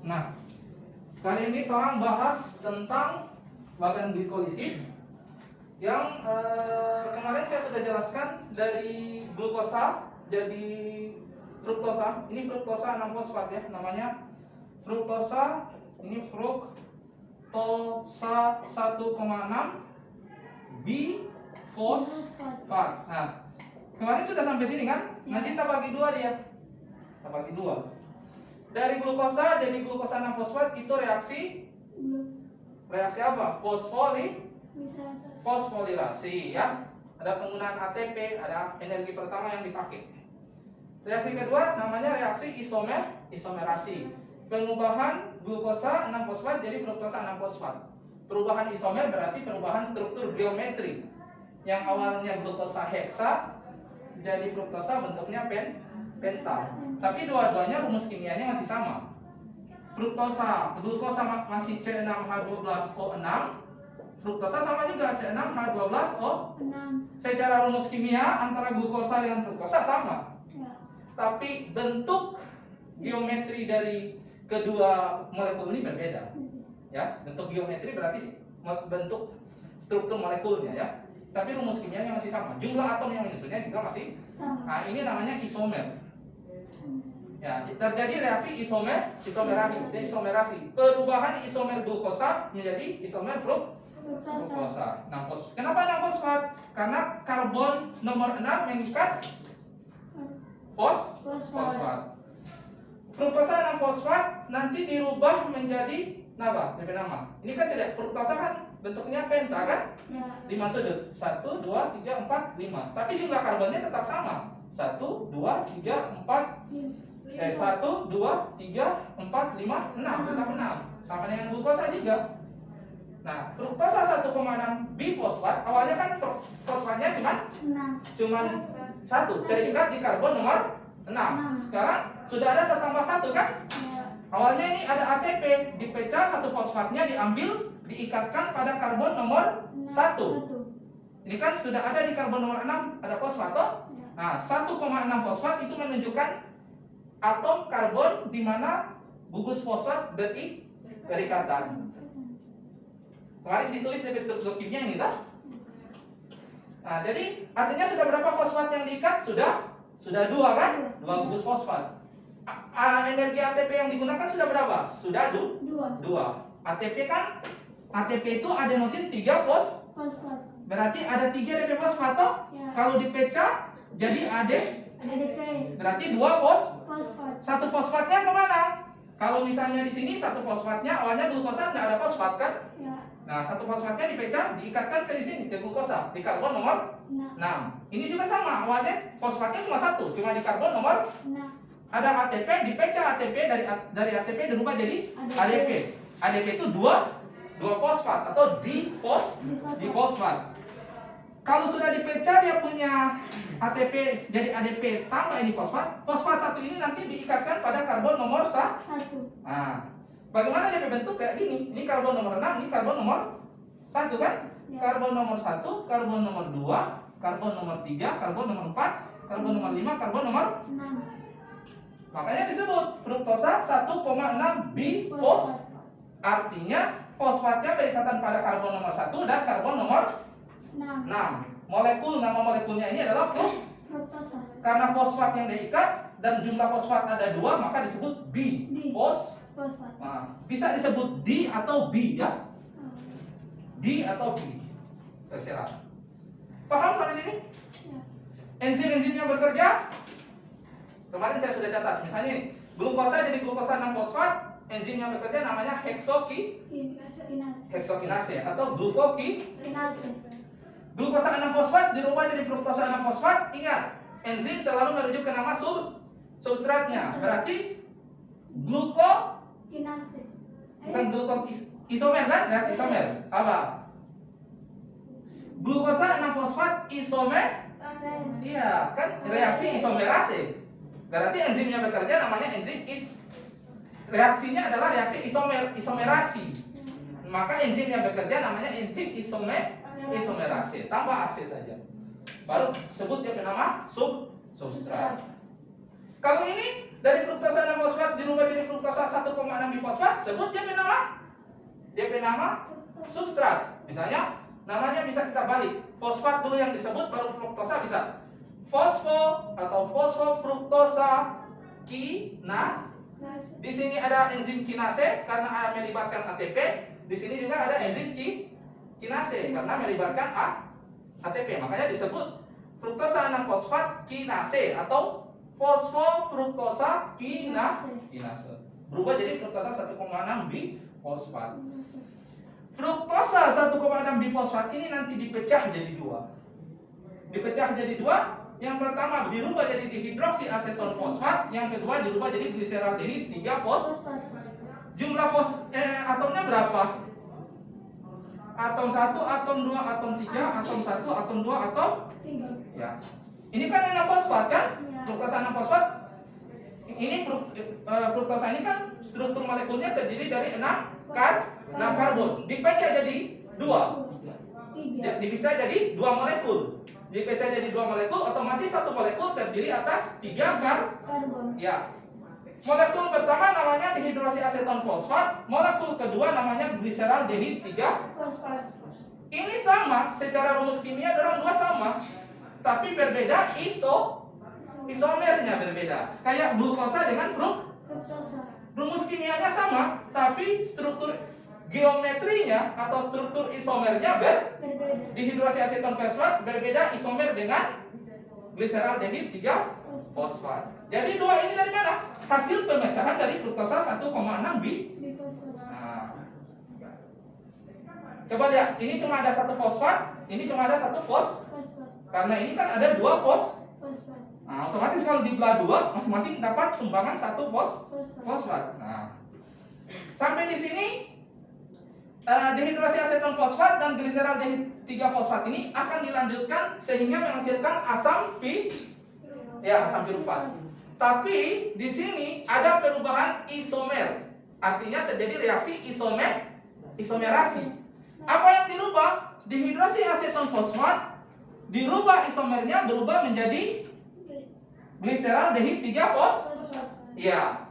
Nah, kali ini orang bahas tentang bagan glikolisis yang kemarin saya sudah jelaskan dari glukosa jadi fruktosa. Ini fruktosa 6-fosfat ya, namanya fruktosa. Ini fruktosa 1,6 bifosfat. Nah, kemarin sudah sampai sini kan? Nanti kita bagi dua dia. Kita bagi dua. Dari glukosa jadi glukosa 6-fosfat itu reaksi apa? Fosforilasi ya. Ada penggunaan ATP, ada energi pertama yang dipakai. Reaksi kedua namanya reaksi isomerasi. Pengubahan glukosa 6-fosfat jadi fruktosa 6-fosfat. Perubahan isomer berarti perubahan struktur geometri. Yang awalnya glukosa heksa jadi fruktosa bentuknya penta. Tapi dua-duanya rumus kimianya masih sama. Glukosa masih C6H12O6. Fruktosa sama juga C6H12O6. Secara rumus kimia antara glukosa dengan fruktosa sama. Tapi bentuk geometri dari kedua molekul ini berbeda. Ya, bentuk geometri berarti bentuk struktur molekulnya ya. Tapi rumus kimianya masih sama. Jumlah atom yang menyusunnya juga masih sama. Nah, ini namanya isomer. Ya, terjadi reaksi isomerasi. Perubahan isomer glukosa menjadi isomer fruktosa. Kenapa 6-fosfat? Karena karbon nomor 6 mengikat fosfat. Fruktosa 6-fosfat nanti dirubah menjadi nama. Ini kan tidak fruktosa kan bentuknya penta kan? Ya. 5 sudut. 1 2 3 4 5. Tapi jumlah karbonnya tetap sama. 1 2 3 4 1 2 3 4 5 6 tetap 6. Sama dengan glukosa juga. Nah, fruktosa 1,6 bifosfat awalnya kan fosfatnya cuman 1 terikat di karbon nomor 6. Sekarang sudah ada tambah 1 kan? Awalnya ini ada ATP, dipecah satu fosfatnya diambil, diikatkan pada karbon nomor 1. Ini kan sudah ada di karbon nomor 6 ada fosfat toh? Nah, 1,6 fosfat itu menunjukkan atom karbon di mana gugus fosfat berikatan. Kemarin ditulis dari struktur kimia ini toh? Nah, jadi artinya sudah berapa fosfat yang diikat? Sudah 2 kan? 2 gugus fosfat. Energi ATP yang digunakan sudah berapa? Sudah 2. ATP kan? ATP itu adenosin 3 fosfat. Berarti ada 3 ADP fosfat toh? Ya. Kalau dipecah jadi ADP. Berarti 2 fosfat. Satu fosfatnya kemana? Kalau misalnya di sini satu fosfatnya awalnya glukosa tidak ada fosfat kan? Ya. Nah, satu fosfatnya dipecah, diikatkan ke di sini ke glukosa di karbon nomor 6. Ini juga sama, awalnya fosfatnya cuma 1, cuma di karbon nomor 6. Ada ATP, dipecah ATP dari ATP dirubah jadi ADP. ADP itu 2 fosfat atau difosfat. Kalau sudah dipecah dia punya ATP jadi ADP tambah ini fosfat. Fosfat 1 ini nanti diikatkan pada karbon nomor 1. Nah, bagaimana ADP bentuk kayak gini? Ini karbon nomor 6, ini karbon nomor 1 kan? Ya. Karbon nomor 1, karbon nomor 2, karbon nomor 3, karbon nomor 4, karbon nomor 5, karbon nomor 6. Makanya disebut fruktosa 1,6 bifosfat. Artinya fosfatnya berikatan pada karbon nomor 1 dan karbon nomor 6. Nama molekulnya ini adalah fruktosa. Karena fosfat yang diikat dan jumlah fosfat ada 2, maka disebut bifosfat. Nah, bisa disebut D atau B ya. D atau B. Terserah. Paham sampai sini? Ya. Enzim-enzim yang bekerja kemarin saya sudah catat. Misalnya ini, glukosa jadi glukosa 6-fosfat, enzim yang bekerja namanya heksokinase atau glukokinase. Glukosa 6-fosfat dirubah jadi fruktosa 6-fosfat. Ingat, enzim selalu merujuk ke nama substratnya. Berarti glukokinase. Bukan isomer kan? Reaksi isomer. Apa? Glukosa 6-fosfat isomer. Iya, kan reaksi isomerase. Berarti enzimnya bekerja namanya enzim reaksinya adalah reaksi isomerasi. Maka enzim yang bekerja namanya enzim isomerase. Tambah ase saja. Baru sebut dia nama substrat. Kalau ini Dari fruktosa 6 fosfat dirubah jadi fruktosa 1,6 bifosfat, sebut dia nama substrat. Misalnya namanya bisa kita balik. Fosfat dulu yang disebut, baru fruktosa bisa. Fosfo atau fosfofruktosa kinase. Di sini ada enzim kinase karena melibatkan ATP. Di sini juga ada enzim kinase karena melibatkan ATP. Makanya disebut fruktosa 6 fosfat kinase atau fosfofruktosa kinase. Berubah jadi fruktosa 1,6 bifosfat. Fruktosa 1,6 bifosfat ini nanti dipecah jadi dua. Yang pertama dirubah jadi dihidroksiaseton fosfat, yang kedua dirubah jadi gliseraldehid 3 fosfat. Jumlah atomnya berapa? Atom 1, atom 2, atom 3, atom 1, atom 2, atom 3. Ya. Ini kan 6 fosfat kan? Fruktosa 6 fosfat. Ini fruktosa ini kan struktur molekulnya terdiri dari 6 karbon. Dipecah jadi 2. Dipecah jadi 2 molekul. Dipecah jadi 2 molekul, otomatis satu molekul terdiri atas 3 karbon. Ya. Molekul pertama namanya dihidroksiaseton fosfat, molekul kedua namanya gliseraldehid 3 fosfat. Ini sama, secara rumus kimia dorang dua sama, tapi berbeda isomernya berbeda. Kayak glukosa dengan fruktosa. Rumus kimianya sama, tapi struktur geometrinya atau struktur isomernya berbeda. Dihidroksiaseton fosfat berbeda isomer dengan gliseraldehid 3 fosfat. Jadi dua ini dari mana? Hasil pemecahan dari fruktosa 1,6 bifosfat. Nah. Coba lihat, ini cuma ada 1 fosfat, ini cuma ada 1 fosfat. Karena ini kan ada 2 fosfat. Nah, otomatis kalau dibelah 2, masing-masing dapat sumbangan 1 fosfat. Nah. Sampai di sini dihidroksiaseton fosfat dan gliseraldehid 3 fosfat ini akan dilanjutkan sehingga menghasilkan asam pirufat. Tapi di sini ada perubahan isomer. Artinya terjadi reaksi isomerasi. Apa yang dirubah? Dihidroksiaseton fosfat dirubah isomernya berubah menjadi gliseraldehid 3 fosfat. Ya.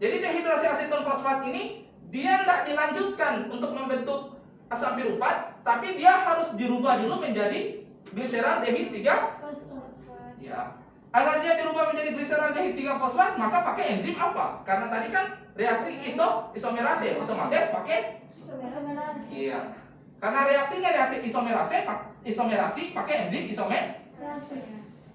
Jadi dihidroksiaseton fosfat ini dia tidak dilanjutkan untuk membentuk asam pirufat, tapi dia harus dirubah dulu menjadi gliseraldehid 3 fosfat. Ya. Agar dia dirubah menjadi gliseraldehid 3 fosfat, maka pakai enzim apa? Karena tadi kan reaksi isomerase, otomatis pakai isomerasi. Iya. Karena reaksi isomerasi pakai enzim isomerasi.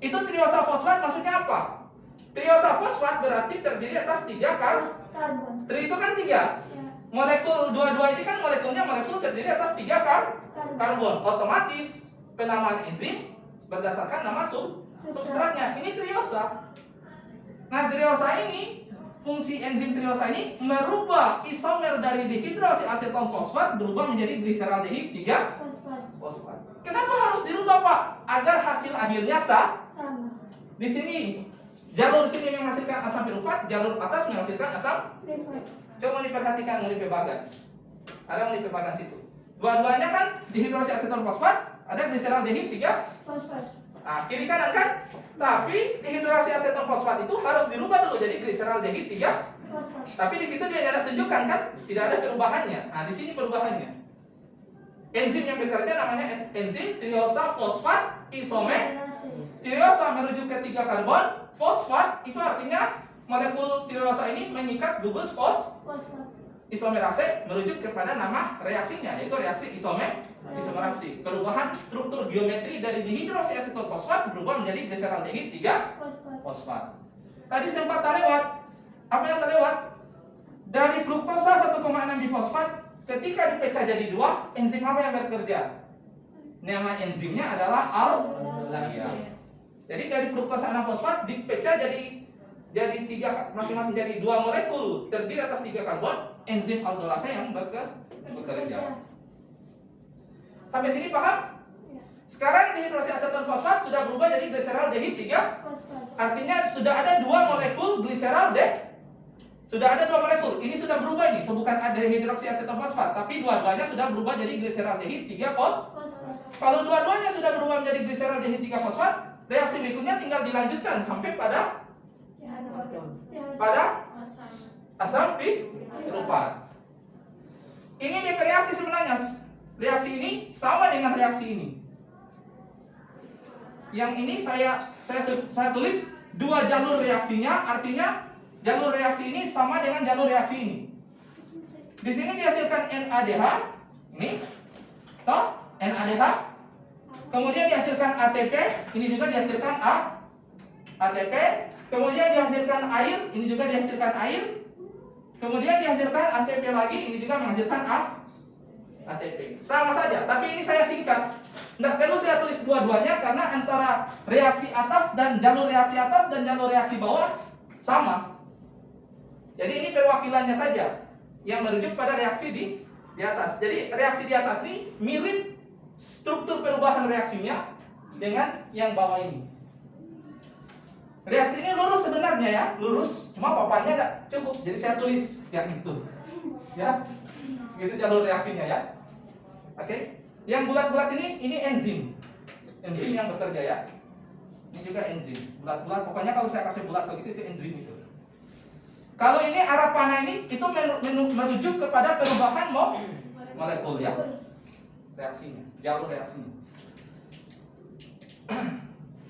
Itu triosa fosfat maksudnya apa? Triosa fosfat berarti terdiri atas 3 karbon. Tri itu kan 3. Molekul dua-dua ini kan molekul terdiri atas 3 karbon. Otomatis penamaan enzim berdasarkan nama substratnya. Ini triosa. Nah, triosa ini, fungsi enzim triosa ini merubah isomer dari dihidroksiaseton fosfat berubah menjadi gliseraldehid 3 fosfat. Kenapa harus dirubah, Pak? Agar hasil akhirnya sama. Di sini jalur sini menghasilkan asam pirufat, jalur atas menghasilkan asam pirufat. Coba diperhatikan Molekul bagan. Ada molekul bagan situ. Dua-duanya kan dihidroksiaseton fosfat, ada gliseraldehid 3 fosfat. Nah, kiri kanan kan? Tapi dihidroksiaseton fosfat itu harus dirubah dulu jadi gliseraldehid 3 fosfat. Tapi di situ dia tidak tunjukkan kan? Tidak ada perubahannya. Nah, di sini perubahannya. Enzim yang bekerja namanya enzim triosa fosfat isomerase. Triosa merujuk ke 3 karbon, fosfat itu artinya molekul triosa ini mengikat gugus fosfat. Isomerase merujuk kepada nama reaksinya, yaitu reaksi isomerasi. Perubahan struktur geometri dari dihidroksiaseton fosfat berubah menjadi gliseraldehid 3 fosfat. Tadi sempat terlewat. Apa yang terlewat? Dari fruktosa 1,6 bifosfat ketika dipecah jadi 2, enzim apa yang bekerja? Nama enzimnya adalah aldolase. Jadi dari fruktosa 6 fosfat dipecah jadi 3, masing-masing jadi 2 molekul terdiri atas 3 karbon, enzim aldolase yang bekerja. Sampai sini paham? Sekarang dihidroksiaseton fosfat sudah berubah jadi gliseraldehid 3 fosfat. Artinya sudah ada 2 molekul gliseraldehid. Sudah ada 2 molekul. Ini sudah berubah ini, bukan ada dihidroksiaseton fosfat, tapi dua-duanya sudah berubah jadi gliseraldehid 3 fosfat. Kalau dua-duanya sudah berubah menjadi gliseraldehid 3 fosfat, reaksi berikutnya tinggal dilanjutkan sampai pada pada asam pirufat. Ini DP reaksi sebenarnya. Reaksi ini sama dengan reaksi ini. Yang ini saya tulis dua jalur reaksinya, artinya jalur reaksi ini sama dengan jalur reaksi ini. Di sini dihasilkan NADH, ini, toh NADH. Kemudian dihasilkan ATP, ini juga dihasilkan ATP. Kemudian dihasilkan air, ini juga dihasilkan air. Kemudian dihasilkan ATP lagi, ini juga menghasilkan ATP. Sama saja, tapi ini saya singkat. Nggak perlu saya tulis dua-duanya karena antara reaksi atas dan jalur reaksi atas dan jalur reaksi bawah sama. Jadi ini perwakilannya saja yang merujuk pada reaksi di atas. Jadi reaksi di atas ini mirip struktur perubahan reaksinya dengan yang bawah ini. Reaksi ini lurus sebenarnya ya, lurus. Cuma papannya nggak cukup, jadi saya tulis yang itu. Ya, segitu jalur reaksinya ya. Oke. Yang bulat-bulat ini enzim. Enzim yang bekerja ya. Ini juga enzim. Bulat-bulat, pokoknya kalau saya kasih bulat begitu itu enzim itu. Kalau ini arah panah ini itu merujuk kepada perubahan molekul ya. Reaksinya, jalur reaksinya.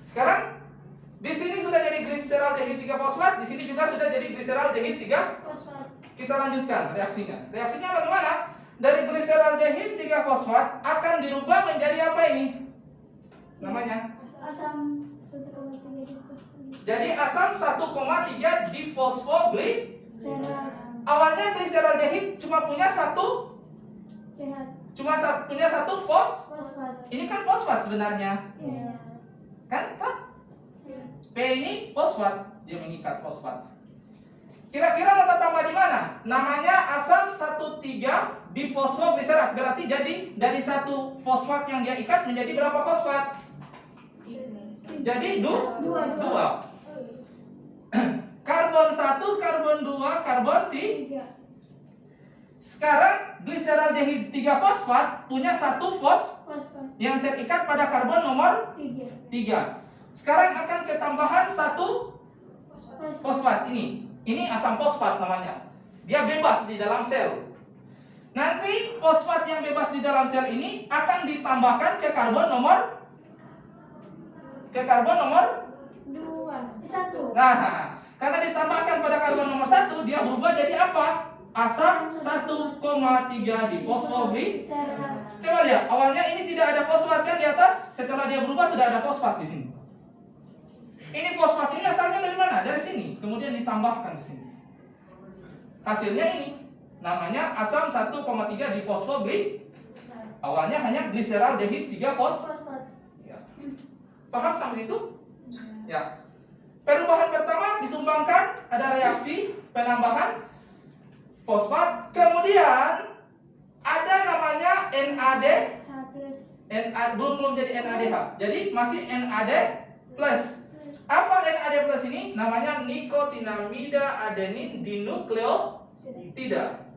Sekarang di sini sudah jadi gliseraldehid 3-fosfat, di sini juga sudah jadi gliseraldehid 3-fosfat. Kita lanjutkan reaksinya. Reaksinya bagaimana? Dari gliseraldehid 3-fosfat akan dirubah menjadi apa ini? Namanya? Asam 1,3. Jadi asam 1,3 difosfoglycerol. Awalnya gliseraldehid cuma punya satu fosfat. Ini kan fosfat sebenarnya. Kan? P ini fosfat, dia mengikat fosfat. Kira-kira letak tambah di mana? Namanya asam 1,3 difosfoglycerat. Berarti jadi dari satu fosfat yang dia ikat menjadi berapa fosfat? Jadi 2. Karbon 1, karbon 2, karbon 3. Sekarang gliseraldehid 3-fosfat punya satu fosfat yang terikat pada karbon nomor 3. Sekarang akan ketambahan satu fosfat ini. Ini asam fosfat namanya. Dia bebas di dalam sel. Nanti fosfat yang bebas di dalam sel ini akan ditambahkan ke karbon nomor 2. Nah, karena ditambahkan pada karbon nomor 1, dia berubah jadi apa? Asam 1,3 difosfoglycerol. Coba lihat, awalnya ini tidak ada fosfat kan di atas, setelah dia berubah sudah ada fosfat di sini. Ini fosfat ini asalnya dari mana? Dari sini, kemudian ditambahkan di sini. Hasilnya ini namanya asam 1,3 difosfoglycerol. Awalnya hanya gliseraldehid 3-fosfat. Ya. Paham sampai situ? Ya. Perubahan pertama disumbangkan, ada reaksi penambahan fosfat, kemudian ada namanya NAD, belum jadi NADH, jadi masih NAD plus. Apa NAD plus ini? Namanya nikotinamida adenin dinukleotida.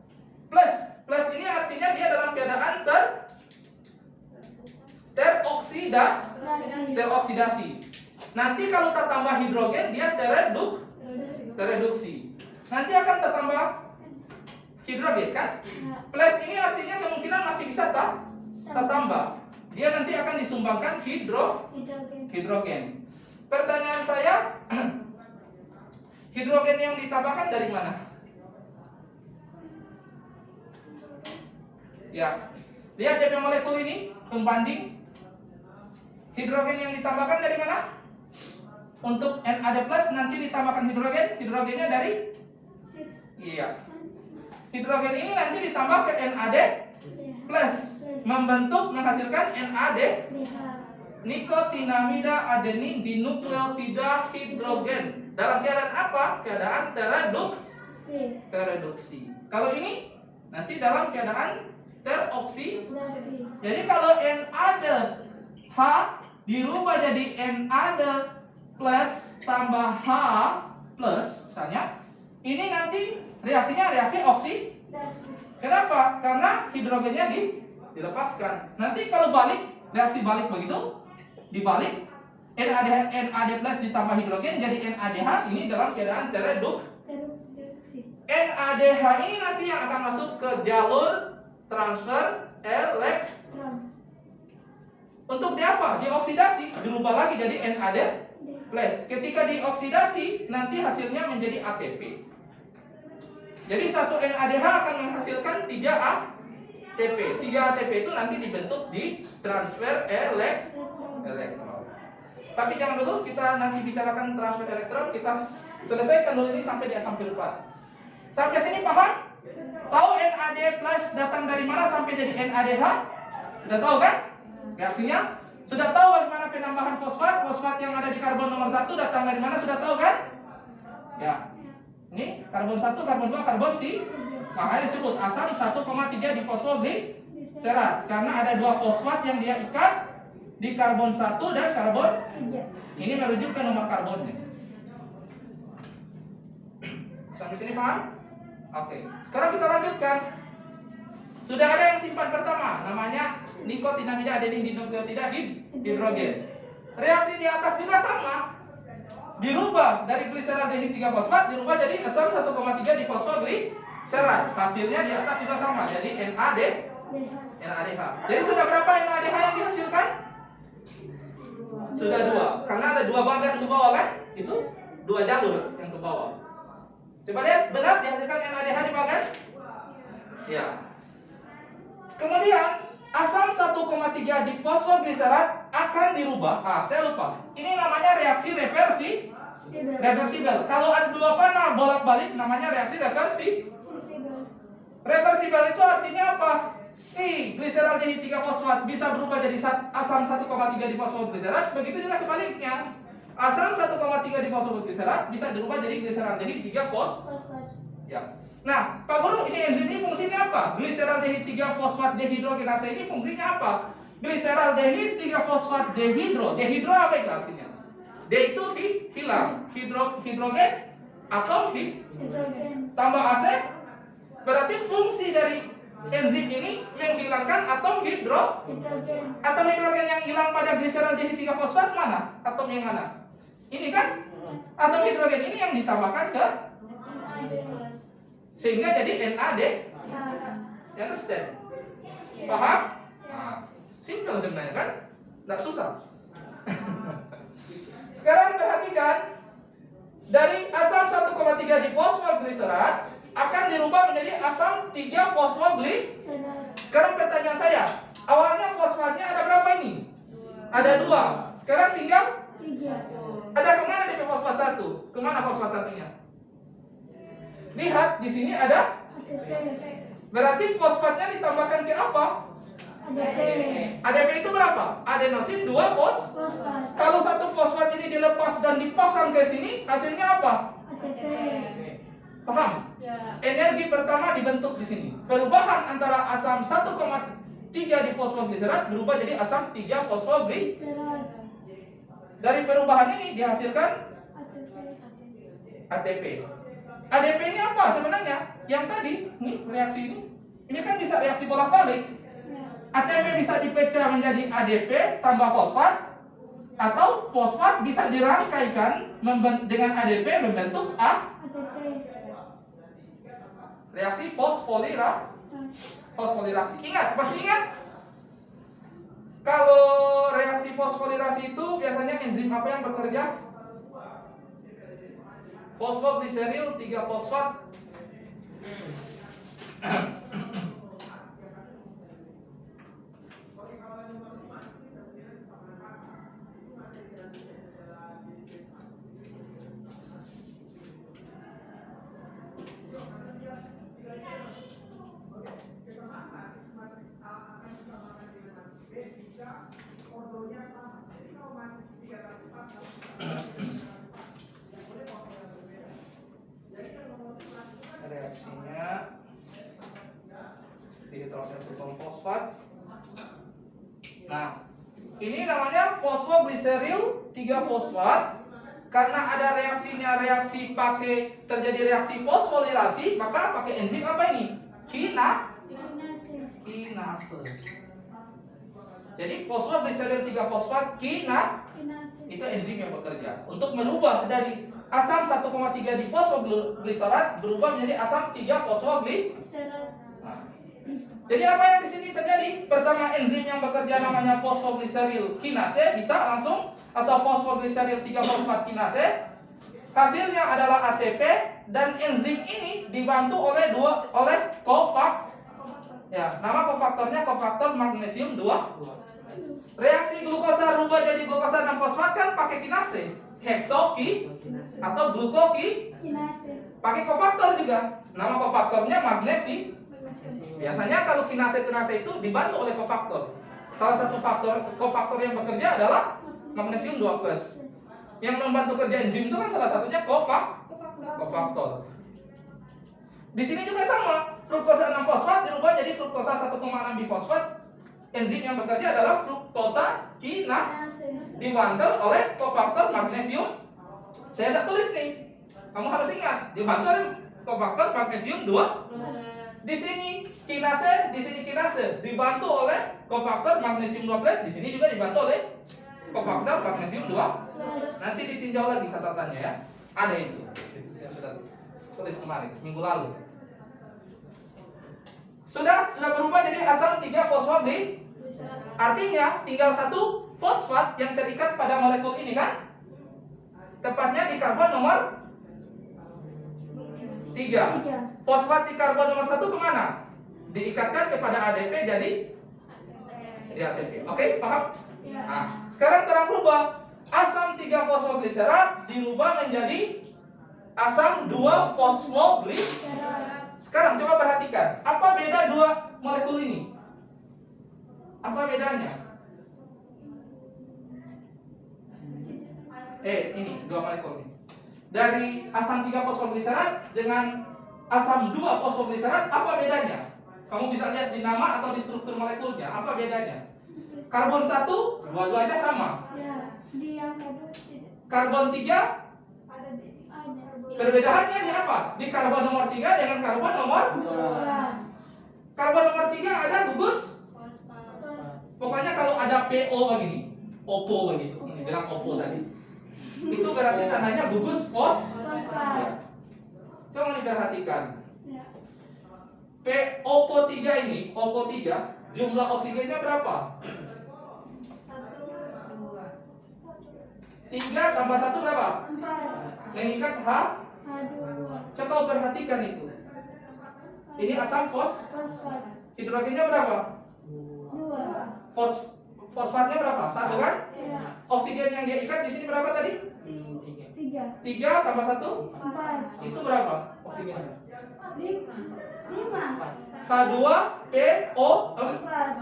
Plus ini artinya dia dalam keadaan teroksidasi. Nanti kalau tertambah hidrogen dia tereduksi. Nanti akan tertambah hidrogen kan? Plus ini artinya kemungkinan masih bisa tertambah. Dia nanti akan disumbangkan hidrogen. Pertanyaan saya, hidrogen yang ditambahkan dari mana? Ya, lihat DP molekul ini, pembanding. Hidrogen yang ditambahkan dari mana? Untuk NAD plus nanti ditambahkan hidrogennya dari? Iya. Hidrogen ini nanti ditambah ke NAD plus, menghasilkan NAD, nikotinamida adenin dinukleotida hidrogen. Dalam keadaan apa? Keadaan tereduksi. Kalau ini nanti dalam keadaan teroksidasi. Jadi kalau NADH dirubah jadi NAD plus tambah H plus misalnya, ini nanti reaksinya reaksi oksidasi. Kenapa? Karena hidrogennya dilepaskan. Nanti kalau balik, reaksi balik begitu, dibalik NAD plus ditambah hidrogen jadi NADH, ini dalam keadaan tereduksi. NADH ini nanti yang akan masuk ke jalur transfer elektron. Untuk di apa? Dioksidasi, dirubah lagi jadi NAD+. Ketika dioksidasi, nanti hasilnya menjadi ATP. Jadi satu NADH akan menghasilkan 3 ATP. 3 ATP itu nanti dibentuk di transfer elektron. Tapi jangan dulu kita nanti bicarakan transfer elektron, kita selesaikan dulu ini sampai di asam sulfat. Sampai sini paham? Tahu NAD+ datang dari mana sampai jadi NADH? Sudah tahu kan? Reaksinya? Sudah tahu bagaimana penambahan fosfat? Fosfat yang ada di karbon nomor 1 datang dari mana? Sudah tahu kan? Ya. Ini karbon 1, karbon 2, karbon 3. Makanya disebut asam 1,3 difosfoglycerat karena ada 2 fosfat yang dia ikat di karbon 1 dan karbon 3. Ini merujuk ke nomor karbonnya. Sampai sini paham? Oke. Sekarang kita lanjutkan. Sudah ada yang simpan pertama, namanya nikotinamida adenin dinukleotida hidrogen. Reaksi di atas juga sama. Dirubah dari gliseraldehid 3 fosfat dirubah jadi asam 1,3 difosfoglycerat. Hasilnya di atas juga sama, jadi NADH. Jadi sudah berapa NADH yang dihasilkan? Sudah 2. Karena ada 2 bagan ke bawah kan? Itu 2 jalur yang ke bawah. Coba lihat, benar dihasilkan NADH di bagan? Ya. Kemudian asam 1,3 difosfoglycerat akan dirubah. Saya lupa. Ini namanya reaksi reversibel. Kalau ada 2 panah bolak-balik namanya reaksi reversibel itu artinya apa? Si gliseraldehid 3 fosfat bisa berubah jadi asam 1,3 difosfoglycerat, begitu juga sebaliknya. Asam 1,3 difosfoglycerat bisa dirubah jadi gliseraldehid 3 fosfat. Ya. Nah, Pak Guru, ini enzim ini fungsinya apa? Gliseraldehid 3 fosfat dehidrogenase ini fungsinya apa? Gliseraldehid 3 fosfat dehidro. Dehidro apa itu artinya? D itu hilang. Hidrogen atom hidrogen. Tambah AC berarti fungsi dari enzim ini menghilangkan atom hidrogen. Atom hidrogen yang hilang pada gliseraldehid 3 fosfat mana? Atom yang mana? Ini kan? Atom hidrogen ini yang ditambahkan ke sehingga jadi NAD. You understand? Paham? Nah, simple sebenarnya kan? Tidak susah. Sekarang perhatikan, dari asam 1,3 difosfoglycerat akan dirubah menjadi asam 3 fosfoglycerat. Sekarang pertanyaan saya, awalnya fosfatnya ada berapa ini? Ada 2. Sekarang tinggal 3. Ada kemana DP fosfat 1? Kemana fosfat satunya? Lihat, di sini ada ATP. Berarti fosfatnya ditambahkan ke apa? ADP. ADP itu berapa? Adenosin 2 fosfat. Kalau satu fosfat ini dilepas dan dipasang ke sini, hasilnya apa? ATP. Paham? Ya. Energi pertama dibentuk di sini. Perubahan antara asam 1,3 difosfoglycerat berubah jadi asam 3 fosfoglycerat. Dari perubahan ini dihasilkan ATP. ADP ini apa sebenarnya? Yang tadi, nih reaksi ini. Ini kan bisa reaksi bolak-balik. ATP bisa dipecah menjadi ADP tambah fosfat, atau fosfat bisa dirangkaikan dengan ADP membentuk ATP. Reaksi fosfolirasi. Ingat, masih ingat? Kalau reaksi fosfolirasi itu biasanya enzim apa yang bekerja? Fosfoglyceril 3 fosfat. Reaksinya dihidroksyaceton fosfat. Nah, ini namanya fosfoglyceril 3 fosfat. Karena ada reaksi terjadi reaksi fosfolirasi, maka pakai enzim apa ini? Kinase. Jadi fosfoglyceril 3 fosfat kinase itu enzim yang bekerja untuk merubah dari asam 1,3 difosfogliserat berubah menjadi asam 3 fosfogliserat. Nah, jadi apa yang di sini terjadi? Pertama, enzim yang bekerja namanya fosfogliseril kinase bisa langsung, atau fosfogliseril 3 fosfat kinase. Hasilnya adalah ATP, dan enzim ini dibantu oleh kofaktor. Ya, nama kofaktornya kofaktor magnesium 2. Reaksi glukosa rubah jadi glukosa 6 fosfat kan pakai kinase, heksoki atau glukoki, pakai kofaktor juga. Nama kofaktornya magnesium. Biasanya kalau kinase itu dibantu oleh kofaktor. Salah satu kofaktor yang bekerja adalah magnesium 2+. Yang membantu kerja enzim itu kan salah satunya kofaktor. Di sini juga sama, fruktosa 6 fosfat dirubah jadi fruktosa 1,6 bifosfat. Enzim yang bekerja adalah fruktosa kinase, dibantu oleh kofaktor magnesium. Saya tidak tulis nih, kamu harus ingat, dibantu oleh kofaktor magnesium 2. Di sini kinase, dibantu oleh kofaktor magnesium 2+, di sini juga dibantu oleh kofaktor magnesium 2. Nanti ditinjau lagi catatannya ya. Ada itu. Saya sudah tulis kemarin, minggu lalu. Sudah berubah jadi asam 3 fosfogliserat. Artinya tinggal 1 fosfat yang terikat pada molekul ini kan? Tepatnya di karbon nomor 3. Fosfat di karbon nomor 1 kemana? Diikatkan kepada ADP jadi ATP. Oke, paham? Nah, sekarang terang berubah. Asam 3 fosfogliserat dirubah menjadi asam 2 fosfogliserat. Sekarang coba perhatikan, apa beda 2 molekul ini? Apa bedanya? Ini 2 molekul ini. Dari asam 3 fosfogliserat dengan asam 2 fosfogliserat, apa bedanya? Kamu bisa lihat di nama atau di struktur molekulnya, apa bedanya? Karbon 1, dua-duanya sama. Karbon 3, perbedaannya di apa? Di karbon nomor 3 dengan karbon nomor 2. Karbon nomor 3 ada gugus. Pokoknya kalau ada PO begini, OPO begitu, ini bilang OPO tadi, itu berarti tandanya gugus fosfat. Coba diperhatikan. OPO3 ini, OPO3, jumlah oksigennya berapa? 3 tambah 1 berapa? 4. Mengikat H2. Coba perhatikan itu. Ini asam fosfat. Hidrogennya berapa? 2. Fosfatnya berapa? 1 kan? Ya. Oksigen yang dia ikat di sini berapa tadi? 3 tambah 1? 4. Itu berapa oksigennya? 5. H2PO 4.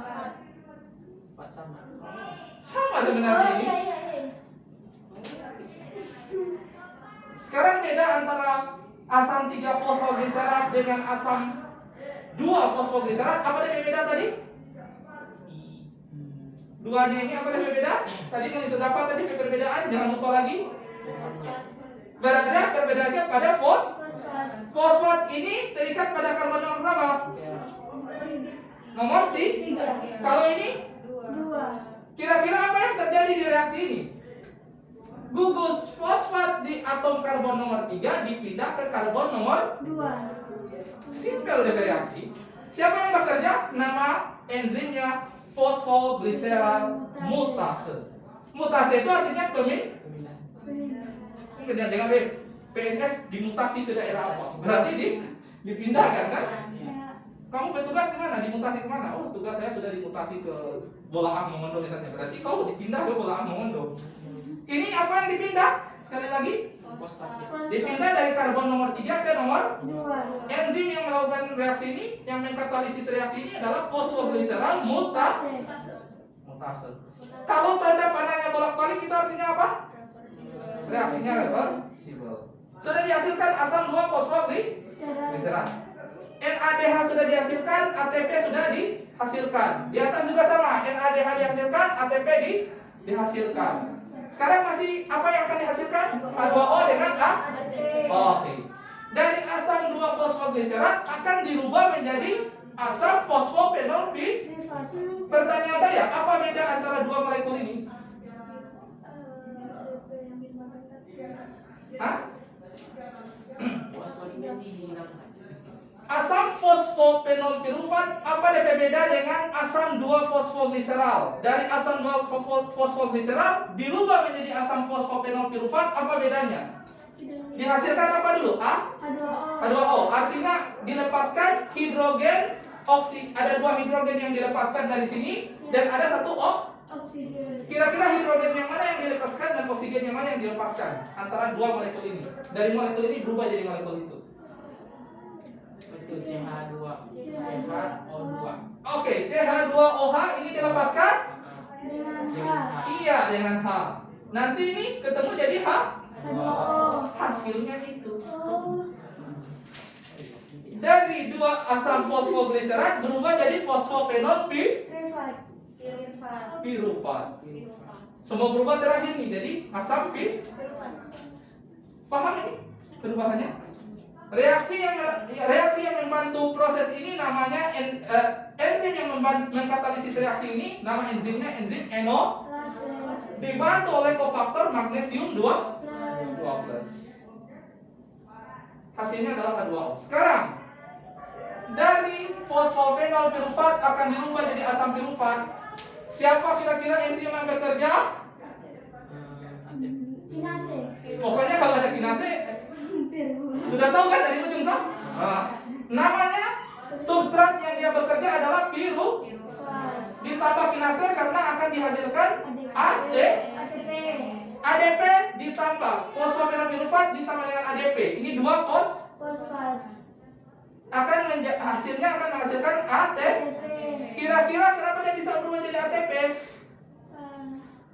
Sama sebenarnya ini. Sekarang beda antara asam 3 fosfogliserat dengan asam 2 fosfogliserat. Apa yang beda tadi? Duanya ini apa yang berbeda? Tadi tulis apa tadi perbedaan? Jangan lupa lagi. Berada perbedaannya pada fosfat ini terikat pada karbon nomor berapa? Nomor 3. Kalau ini 2. Kira-kira apa yang terjadi di reaksi ini? Gugus fosfat di atom karbon nomor 3 dipindah ke karbon nomor 2. Simpel deh reaksi. Siapa yang bekerja? Nama enzimnya fosfogliseral mutase. Mutase itu artinya pemindahan. Dengan PNS dimutasi ke daerah apa? Berarti dipindahkan kan? Kamu bertugas di mana? Dimutasi ke mana? Oh, tugas saya sudah dimutasi ke Bolaan Mongondo misalnya. Berarti kau dipindah ke Bolaan Mongondo. Ini apa yang dipindah? Sekali lagi, dipindah dari karbon nomor 3 ke nomor 2. Enzim yang melakukan reaksi ini, yang mengkatalisis reaksi ini adalah fosfogliseral mutase. Kalau tanda panahnya bolak-balik itu artinya apa? Reaksinya reversible. Sudah dihasilkan asam 2 fosfogliserat. NADH sudah dihasilkan, ATP sudah dihasilkan. Di atas juga sama, NADH dihasilkan, ATP dihasilkan. Sekarang masih apa yang akan dihasilkan? H2O dengan ATP. Oke. Dari asam 2 fosfogliserat akan dirubah menjadi asam fosfophenol B. Pertanyaan saya, apa beda antara dua molekul ini? Hah? Fosfolipid dihilangkan. Asam fosfofenol pirufat apa dia beda dengan asam 2-fosfogliseral? Dari asam 2-fosfogliseral dirubah menjadi asam fosfofenol pirufat, apa bedanya? Dihasilkan apa dulu? H2O. Artinya dilepaskan hidrogen ada 2 hidrogen yang dilepaskan dari sini dan ada 1 oksigen. Kira-kira hidrogen yang mana yang dilepaskan dan oksigen yang mana yang dilepaskan antara 2 molekul ini? Dari molekul ini berubah jadi molekul itu. Itu CH2O2. Oke, CH2OH ini dilepaskan Dengan H. iya dengan H. Nanti ini ketemu jadi H2O. hasilnya itu. Oh. Dari 2 asam fosfogliserat berubah jadi fosfofenol pirufat. Semua berubah terakhir nih jadi asam paham ini perubahannya? Reaksi yang membantu proses ini namanya enzim yang mengkatalisis reaksi ini nama enzimnya enzim dibantu oleh kofaktor magnesium 2+. Hasilnya adalah H2O. Sekarang dari fosfofenol pirufat akan dirubah jadi asam pirufat. Siapa kira-kira enzim yang bekerja? Kinase. Pokoknya kalau ada kinase sudah tahu kan dari ujung toh? Namanya substrat yang dia bekerja adalah ditambah kinase karena akan dihasilkan ADP ditambah fosfofenol pirufat ditambah dengan ADP. Ini 2 Fosfat. hasilnya akan menghasilkan Kira-kira kenapa dia bisa berubah jadi ATP?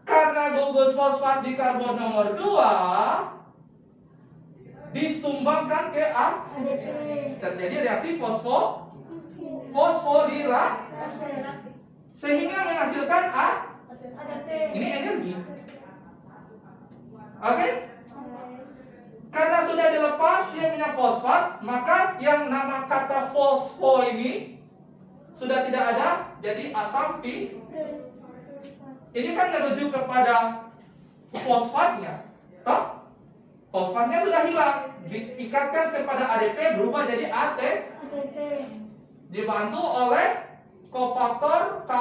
Karena gugus fosfat di karbon nomor 2 disumbangkan ke ADP. terjadi reaksi fosfolirase sehingga menghasilkan ADP. ini energi. Oke? Karena sudah dilepas dia punya fosfat, maka yang nama kata fosfo ini sudah tidak ada, jadi asam ini kan merujuk kepada fosfatnya. Toh? Fosfatnya sudah hilang, diikatkan kepada ADP berubah jadi ADP. dibantu oleh kofaktor K+,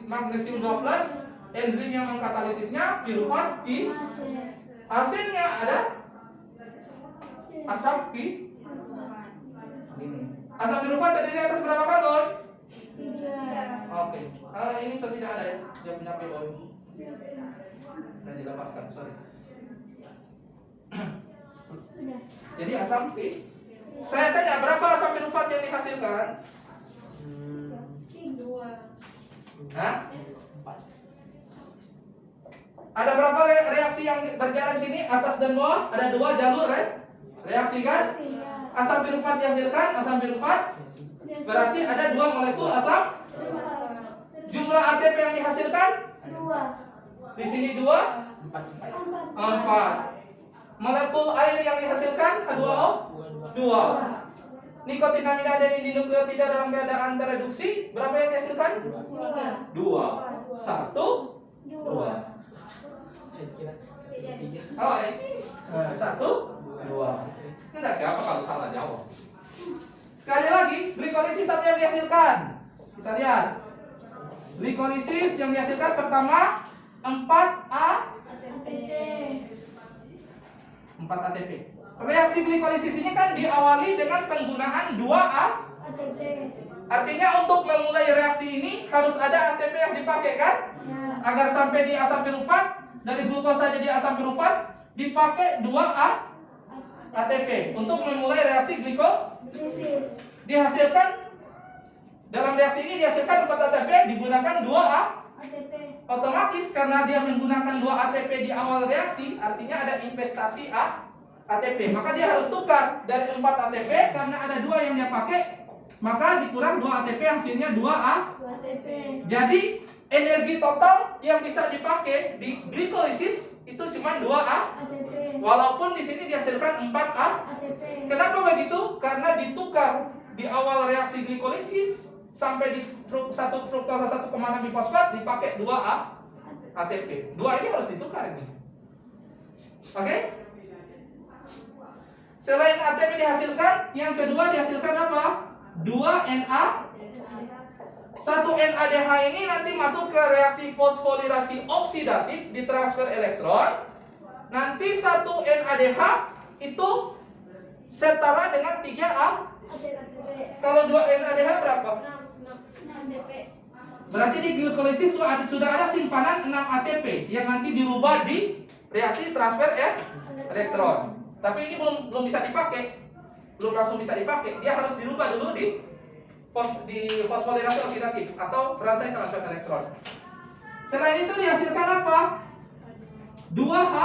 magnesium 2+, enzim yang mengkatalisisnya pirufat hasilnya ada asam asam pirufat terdiri atas berapa karbon? 3. Oke. Ini sudah tidak ada ya, dia punya PO dan dilepaskan, sorry. Jadi asam saya tanya berapa asam pirufat yang dihasilkan? 2. Hah? Ada berapa reaksi yang berjalan sini atas dan bawah? Ada 2 jalur reaksi kan? Asam pirufat dihasilkan, asam pirufat berarti ada 2 molekul asam. Jumlah ATP yang dihasilkan? 2. Di sini 2, 4. Molekul air yang dihasilkan H2O 2. Nikotinamida adenin dinukleotida dalam keadaan tereduksi berapa yang dihasilkan? 2. 1, 2. Oh, 1, 2. Enggak apa kalau salah jawab. Sekali lagi, glikolisis apa yang dihasilkan? Kita lihat. Glikolisis yang dihasilkan pertama 4 ATP. Reaksi glikolisis ini kan diawali dengan penggunaan 2 ATP. Artinya untuk memulai reaksi ini harus ada ATP yang dipakai kan? Ya. Agar sampai di asam pirufat, dari glukosa jadi asam pirufat dipakai 2 ATP untuk memulai reaksi glikolisis. Dihasilkan dalam reaksi ini dihasilkan 4 ATP digunakan 2 ATP. Otomatis karena dia menggunakan 2 ATP di awal reaksi, artinya ada investasi ATP. Maka dia harus tukar dari 4 ATP karena ada 2 yang dia pakai, maka dikurang 2 ATP hasilnya 2 ATP. Jadi energi total yang bisa dipakai di glikolisis itu cuma 2 ATP. Walaupun di sini dihasilkan 4 ATP. Kenapa begitu? Karena ditukar di awal reaksi glikolisis sampai di 1 fruktosa 1,6 bifosfat dipakai 2 ATP. 2 ini harus ditukar ini. Oke? Selain ATP dihasilkan, yang kedua dihasilkan apa? 2Na. 1 NADH ini nanti masuk ke reaksi fosforilasi oksidatif di transfer elektron. Nanti 1 NADH itu setara dengan 3A. Kalau 2 NADH berapa? 6 ATP. Berarti di glikolisis sudah ada simpanan 6 ATP yang nanti dirubah di reaksi transfer elektron. Tapi ini belum bisa dipakai. Belum langsung bisa dipakai. Dia harus dirubah dulu di fosforilasi oksidatif atau rantai transfer elektron. Selain itu dihasilkan apa? 2H.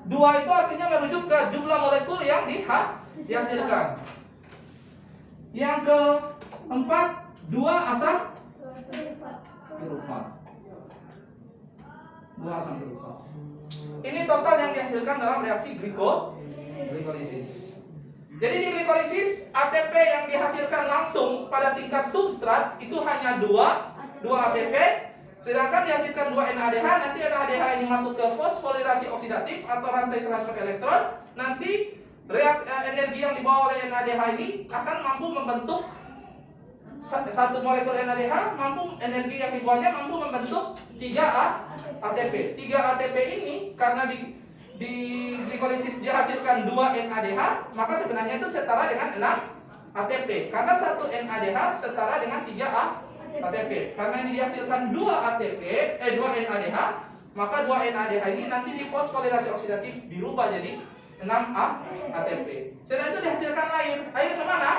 2 itu artinya merujuk ke jumlah molekul yang dihasilkan. Yang keempat, 2 asam pirufat. 2 asam pirufat. Ini total yang dihasilkan dalam reaksi glikolisis. Jadi di glikolisis ATP yang dihasilkan langsung pada tingkat substrat itu hanya 2 ATP, sedangkan dihasilkan 2 NADH. Nanti NADH ini masuk ke fosforilasi oksidatif atau rantai transfer elektron. Nanti energi yang dibawa oleh NADH ini akan mampu membentuk satu molekul NADH, energi yang dibawanya mampu membentuk 3 ATP. 3 ATP ini karena di glikolisis dihasilkan 2 NADH, maka sebenarnya itu setara dengan 6 ATP. Karena 1 NADH setara dengan 3 ATP. Karena ini dihasilkan 2 NADH, maka 2 NADH ini nanti di fosforilasi oksidatif dirubah jadi 6 ATP. Setelah itu dihasilkan air. Air kemana?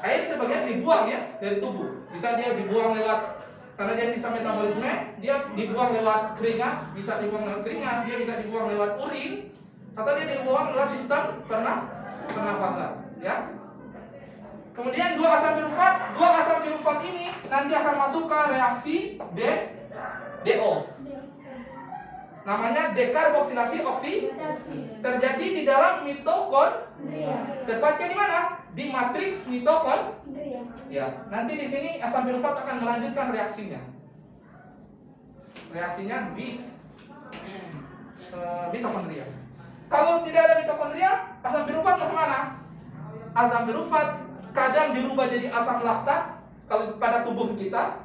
Air sebagian dibuang ya dari tubuh. Bisa dia dibuang lewat, karena dia sisa metabolisme, dia dibuang lewat keringat, bisa dibuang lewat keringat, dia bisa dibuang lewat urin, atau dia dibuang lewat sistem pernafasan, ya. Kemudian 2 asam pirufat ini nanti akan masuk ke reaksi DO. Namanya dekarboksilasi terjadi di dalam mitokondria. Tepatnya di mana? Di matriks mitokondria. Ya, nanti di sini asam pirufat akan melanjutkan reaksinya. Reaksinya di mitokondria. Kalau tidak ada mitokondria, asam pirufat mau kemana? Asam pirufat kadang dirubah jadi asam laktat kalau pada tubuh kita,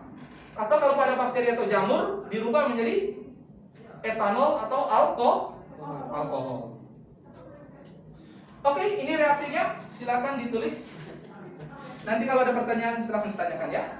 atau kalau pada bakteri atau jamur dirubah menjadi etanol atau alkohol. Oke, ini reaksinya. Silakan ditulis. Nanti kalau ada pertanyaan silakan ditanyakan ya.